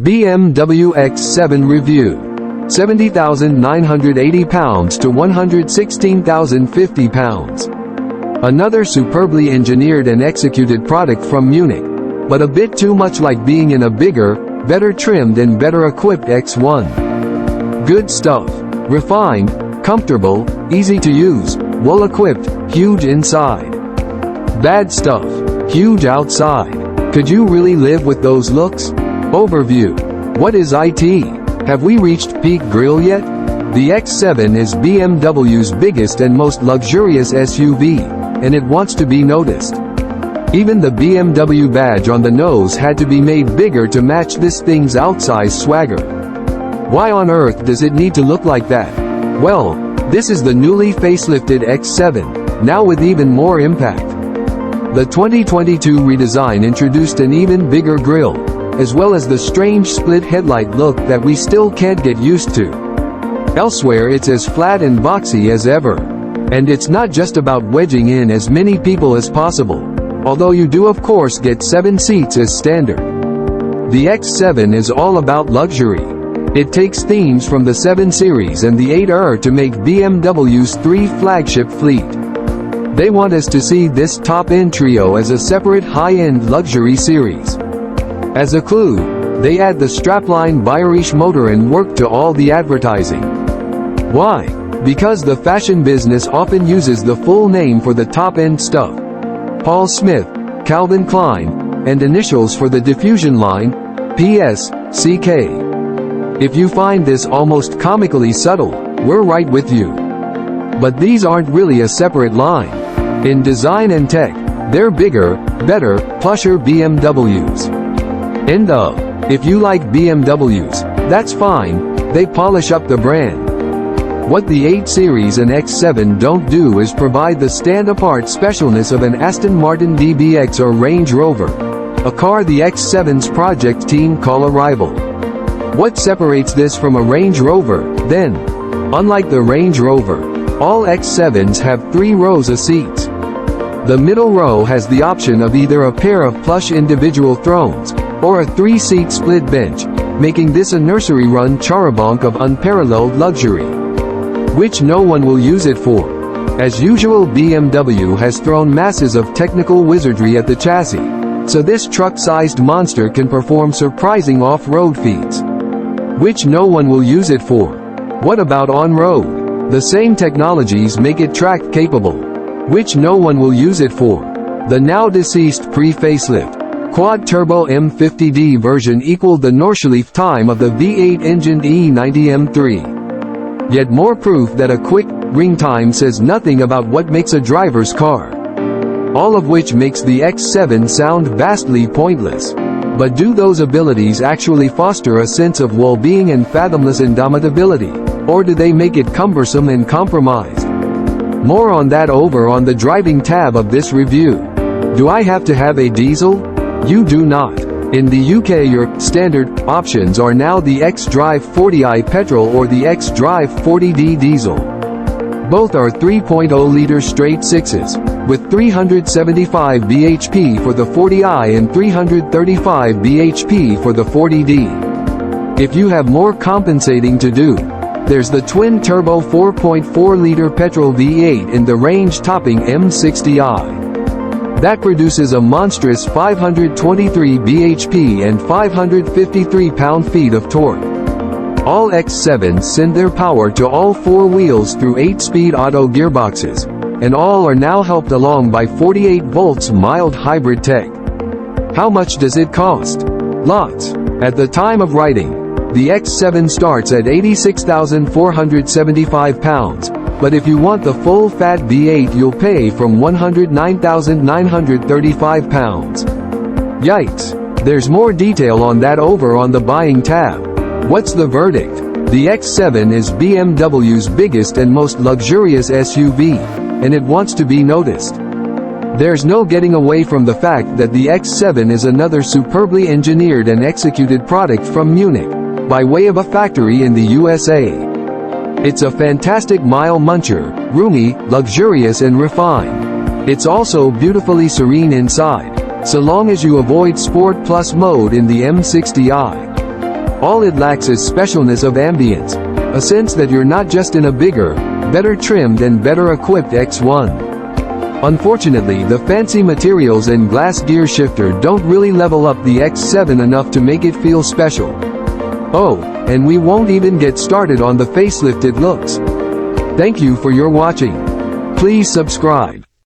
BMW X7 Review. 70,980 pounds to 116,050 pounds. Another superbly engineered and executed product from Munich, but a bit too much like being in a bigger, better trimmed and better equipped X1. Good stuff. Refined, comfortable, easy to use, well equipped, huge inside. Bad stuff. Huge outside. Could you really live with those looks? Overview. What is IT? Have we reached peak grille yet? The X7 is BMW's biggest and most luxurious SUV, and it wants to be noticed. Even the BMW badge on the nose had to be made bigger to match this thing's outsize swagger. Why on earth does it need to look like that? Well, this is the newly facelifted X7, now with even more impact. The 2022 redesign introduced an even bigger grille, as well as the strange split headlight look that we still can't get used to. Elsewhere it's as flat and boxy as ever. And it's not just about wedging in as many people as possible, although you do of course get 7 seats as standard. The X7 is all about luxury. It takes themes from the 7 Series and the 8R to make BMW's 3 flagship fleet. They want us to see this top-end trio as a separate high-end luxury series. As a clue, they add the strapline Bayerische motor and work to all the advertising. Why? Because the fashion business often uses the full name for the top-end stuff. Paul Smith, Calvin Klein, and initials for the diffusion line, PS, CK. If you find this almost comically subtle, we're right with you. But these aren't really a separate line. In design and tech, they're bigger, better, plusher BMWs. End of. If you like BMWs, that's fine, they polish up the brand. What the 8 Series and X7 don't do is provide the stand-apart specialness of an Aston Martin DBX or Range Rover, a car the X7's project team call a rival. What separates this from a Range Rover, then? Unlike the Range Rover, all X7s have 3 rows of seats. The middle row has the option of either a pair of plush individual thrones, or a 3-seat split bench, making this a nursery-run charabanc of unparalleled luxury. Which no one will use it for. As usual, BMW has thrown masses of technical wizardry at the chassis, so this truck-sized monster can perform surprising off-road feats. Which no one will use it for. What about on-road? The same technologies make it track-capable. Which no one will use it for. The now-deceased pre-facelift quad-turbo M50D version equaled the Nordschleife time of the V8-engined E90 M3. Yet more proof that a quick ring time says nothing about what makes a driver's car. All of which makes the X7 sound vastly pointless. But do those abilities actually foster a sense of well-being and fathomless indomitability, or do they make it cumbersome and compromised? More on that over on the driving tab of this review. Do I have to have a diesel? You do not. In the UK your standard options are now the xDrive 40i petrol or the xDrive 40D diesel. Both are 3.0-liter straight 6s, with 375 bhp for the 40i and 335 bhp for the 40D. If you have more compensating to do, there's the twin-turbo 4.4-liter petrol V8 in the range-topping M60i. That produces a monstrous 523 bhp and 553 pound-feet of torque. All X7s send their power to all 4 wheels through 8-speed auto gearboxes, and all are now helped along by 48 volts mild hybrid tech. How much does it cost? Lots. At the time of writing, the X7 starts at £86,475, but if you want the full-fat V8 you'll pay from £109,935. Yikes. There's more detail on that over on the buying tab. What's the verdict? The X7 is BMW's biggest and most luxurious SUV, and it wants to be noticed. There's no getting away from the fact that the X7 is another superbly engineered and executed product from Munich, by way of a factory in the USA. It's a fantastic mile muncher, roomy, luxurious and refined. It's also beautifully serene inside, so long as you avoid Sport Plus mode in the M60i. All it lacks is specialness of ambience, a sense that you're not just in a bigger, better trimmed and better equipped X1. Unfortunately, the fancy materials and glass gear shifter don't really level up the X7 enough to make it feel special. Oh, and we won't even get started on the facelifted looks. Thank you for your watching. Please subscribe.